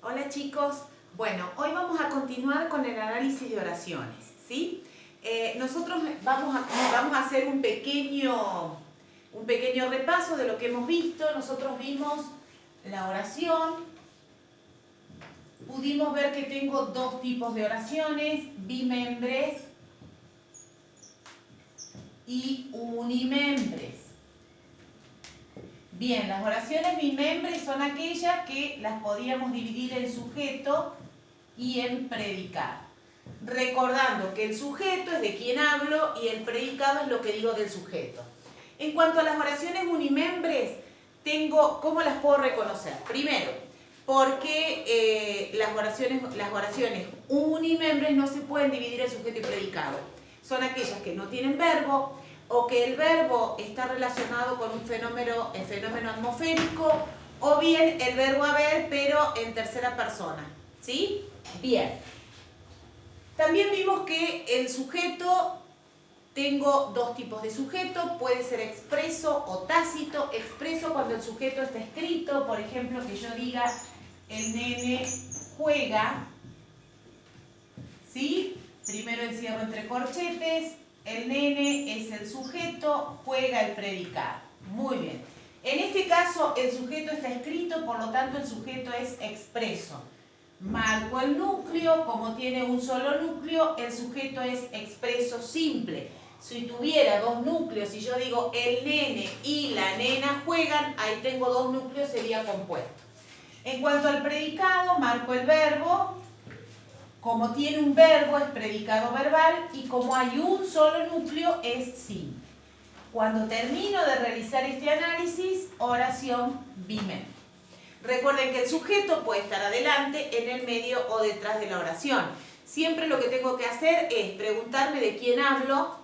Hola chicos, bueno, hoy vamos a continuar con el análisis de oraciones, ¿sí? Nosotros vamos a hacer un pequeño repaso de lo que hemos visto. Nosotros vimos la oración, pudimos ver que tengo dos tipos de oraciones, bimembres y unimembres. Bien, las oraciones bimembres son aquellas que las podíamos dividir en sujeto y en predicado. Recordando que el sujeto es de quien hablo y el predicado es lo que digo del sujeto. En cuanto a las oraciones unimembres, ¿cómo las puedo reconocer? Primero, porque las oraciones unimembres no se pueden dividir en sujeto y predicado. Son aquellas que no tienen verbo, o que el verbo está relacionado con el fenómeno atmosférico, o bien el verbo haber, pero en tercera persona. ¿Sí? Bien. También vimos que el sujeto, tengo dos tipos de sujeto, puede ser expreso o tácito. Expreso cuando el sujeto está escrito, por ejemplo, que yo diga el nene juega, ¿sí? Primero encierro entre corchetes. El nene es el sujeto, juega el predicado. Muy bien. En este caso el sujeto está escrito, por lo tanto el sujeto es expreso. Marco el núcleo, como tiene un solo núcleo, el sujeto es expreso simple. Si tuviera dos núcleos, si yo digo el nene y la nena juegan, ahí tengo dos núcleos, sería compuesto. En cuanto al predicado, marco el verbo. Como tiene un verbo, es predicado verbal, y como hay un solo núcleo, es simple. Cuando termino de realizar este análisis, oración bimembre. Recuerden que el sujeto puede estar adelante, en el medio o detrás de la oración. Siempre lo que tengo que hacer es preguntarme de quién hablo.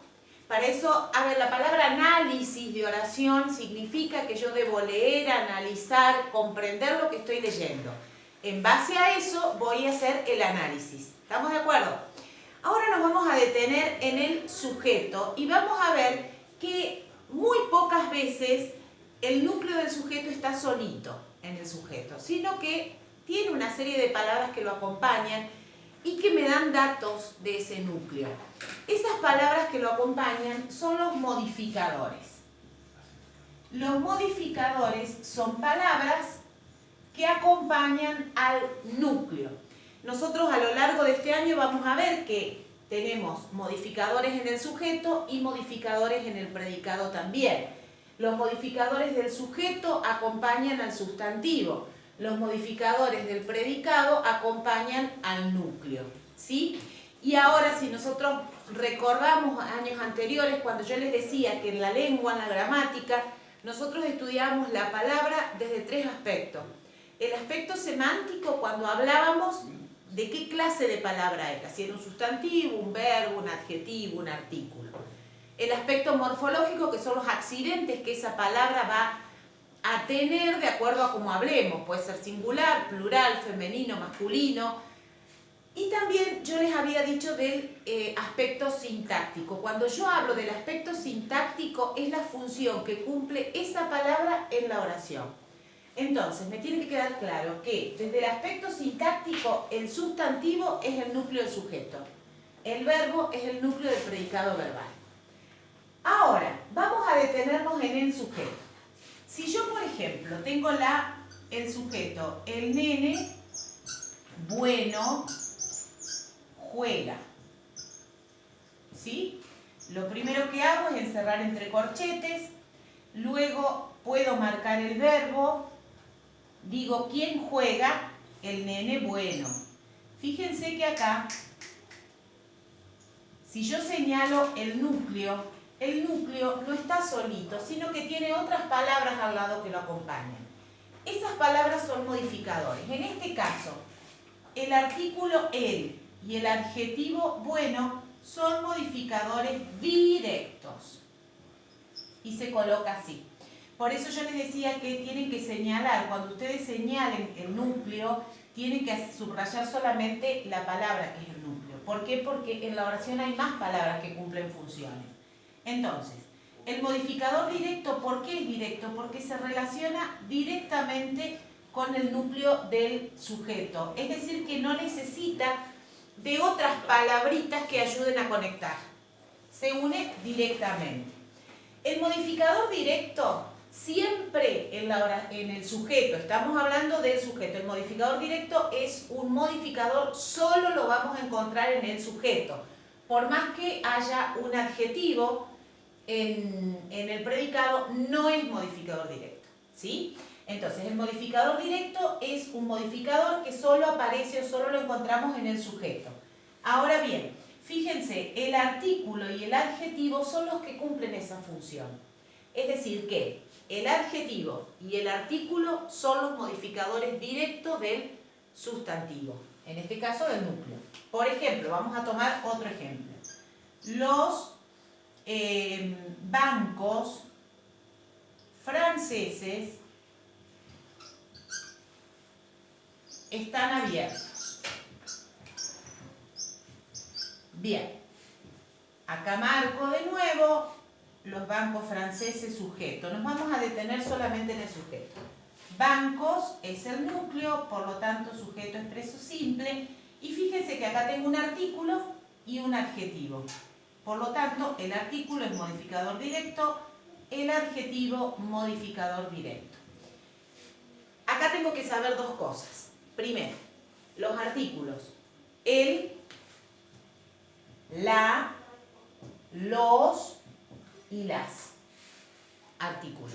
Para eso, la palabra análisis de oración significa que yo debo leer, analizar, comprender lo que estoy leyendo. En base a eso voy a hacer el análisis. ¿Estamos de acuerdo? Ahora nos vamos a detener en el sujeto y vamos a ver que muy pocas veces el núcleo del sujeto está solito en el sujeto, sino que tiene una serie de palabras que lo acompañan y que me dan datos de ese núcleo. Esas palabras que lo acompañan son los modificadores. Los modificadores son palabras que acompañan al núcleo. Nosotros a lo largo de este año vamos a ver que tenemos modificadores en el sujeto y modificadores en el predicado también. Los modificadores del sujeto acompañan al sustantivo. Los modificadores del predicado acompañan al núcleo, ¿sí? Y ahora, si nosotros recordamos años anteriores, cuando yo les decía que en la lengua, en la gramática, nosotros estudiábamos la palabra desde tres aspectos. El aspecto semántico, cuando hablábamos de qué clase de palabra era, si era un sustantivo, un verbo, un adjetivo, un artículo. El aspecto morfológico, que son los accidentes que esa palabra va a tener de acuerdo a cómo hablemos. Puede ser singular, plural, femenino, masculino. Y también yo les había dicho del aspecto sintáctico. Cuando yo hablo del aspecto sintáctico, es la función que cumple esa palabra en la oración. Entonces, me tiene que quedar claro que desde el aspecto sintáctico, el sustantivo es el núcleo del sujeto. El verbo es el núcleo del predicado verbal. Ahora, vamos a detenernos en el sujeto. Si yo, por ejemplo, tengo el sujeto, el nene, bueno, juega. ¿Sí? Lo primero que hago es encerrar entre corchetes, luego puedo marcar el verbo, digo, ¿quién juega? El nene bueno. Fíjense que acá, si yo señalo el núcleo no está solito, sino que tiene otras palabras al lado que lo acompañan. Esas palabras son modificadores. En este caso, el artículo el y el adjetivo bueno son modificadores directos. Y se coloca así. Por eso yo les decía que tienen que señalar, cuando ustedes señalen el núcleo, tienen que subrayar solamente la palabra que es el núcleo. ¿Por qué? Porque en la oración hay más palabras que cumplen funciones. Entonces, el modificador directo, ¿por qué es directo? Porque se relaciona directamente con el núcleo del sujeto. Es decir, que no necesita de otras palabritas que ayuden a conectar. Se une directamente. El modificador directo siempre en el sujeto, estamos hablando del sujeto. El modificador directo es un modificador, solo lo vamos a encontrar en el sujeto. Por más que haya un adjetivo en el predicado, no es modificador directo, ¿sí? Entonces, el modificador directo es un modificador que solo aparece o solo lo encontramos en el sujeto. Ahora bien, fíjense, el artículo y el adjetivo son los que cumplen esa función. Es decir, que el adjetivo y el artículo son los modificadores directos del sustantivo, en este caso del núcleo. Por ejemplo, vamos a tomar otro ejemplo. Los bancos franceses están abiertos. Bien, acá marco de nuevo los bancos franceses sujeto. Nos vamos a detener solamente en el sujeto. Bancos es el núcleo, por lo tanto sujeto expreso simple. Y fíjense que acá tengo un artículo y un adjetivo. Por lo tanto, el artículo es modificador directo, el adjetivo modificador directo. Acá tengo que saber dos cosas. Primero, los artículos. El, la, los y las. Artículos.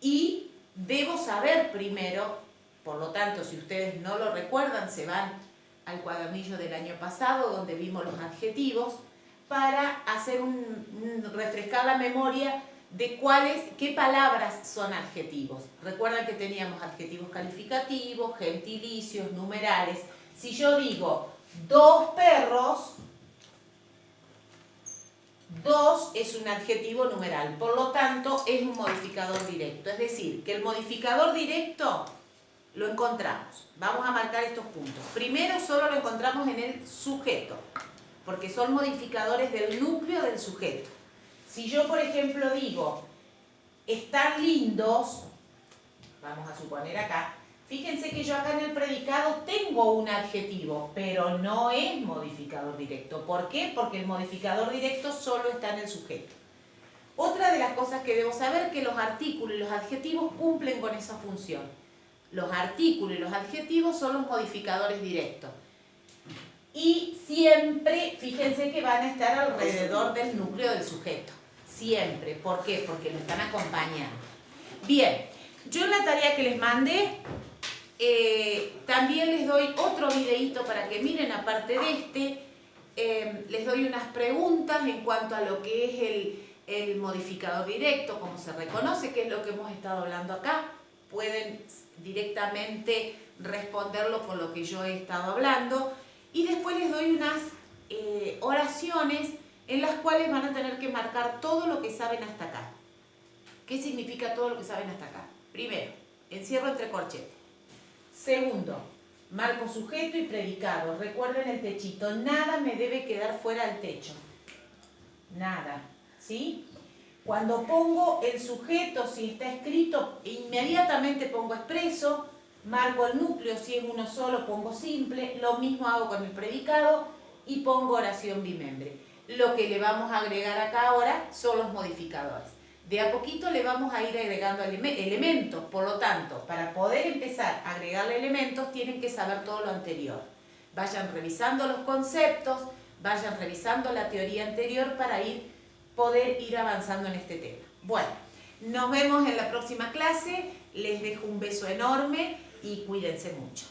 Y debo saber primero, por lo tanto, si ustedes no lo recuerdan, se van al cuadernillo del año pasado donde vimos los adjetivos, para hacer refrescar la memoria de qué palabras son adjetivos. Recuerdan que teníamos adjetivos calificativos, gentilicios, numerales. Si yo digo 2 perros, 2 es un adjetivo numeral, por lo tanto es un modificador directo. Es decir, que el modificador directo lo encontramos. Vamos a marcar estos puntos. Primero solo lo encontramos en el sujeto, porque son modificadores del núcleo del sujeto. Si yo, por ejemplo, digo, están lindos, vamos a suponer acá, fíjense que yo acá en el predicado tengo un adjetivo, pero no es modificador directo. ¿Por qué? Porque el modificador directo solo está en el sujeto. Otra de las cosas que debo saber es que los artículos y los adjetivos cumplen con esa función. Los artículos y los adjetivos son los modificadores directos. Y siempre, fíjense que van a estar alrededor del núcleo del sujeto. Siempre. ¿Por qué? Porque lo están acompañando. Bien, yo en la tarea que les mandé, también les doy otro videíto para que miren, aparte de este, les doy unas preguntas en cuanto a lo que es el modificador directo, cómo se reconoce, que es lo que hemos estado hablando acá. Pueden directamente responderlo con lo que yo he estado hablando. Y después les doy unas oraciones en las cuales van a tener que marcar todo lo que saben hasta acá. ¿Qué significa todo lo que saben hasta acá? Primero, encierro entre corchetes. Segundo, marco sujeto y predicado. Recuerden el techito. Nada me debe quedar fuera del techo. Nada. ¿Sí? Cuando pongo el sujeto, si está escrito, inmediatamente pongo expreso. Marco el núcleo, si es uno solo pongo simple, lo mismo hago con el predicado y pongo oración bimembre. Lo que le vamos a agregar acá ahora son los modificadores. De a poquito le vamos a ir agregando elementos, por lo tanto, para poder empezar a agregarle elementos tienen que saber todo lo anterior. Vayan revisando los conceptos, vayan revisando la teoría anterior para poder ir avanzando en este tema. Bueno, nos vemos en la próxima clase, les dejo un beso enorme y cuídense mucho.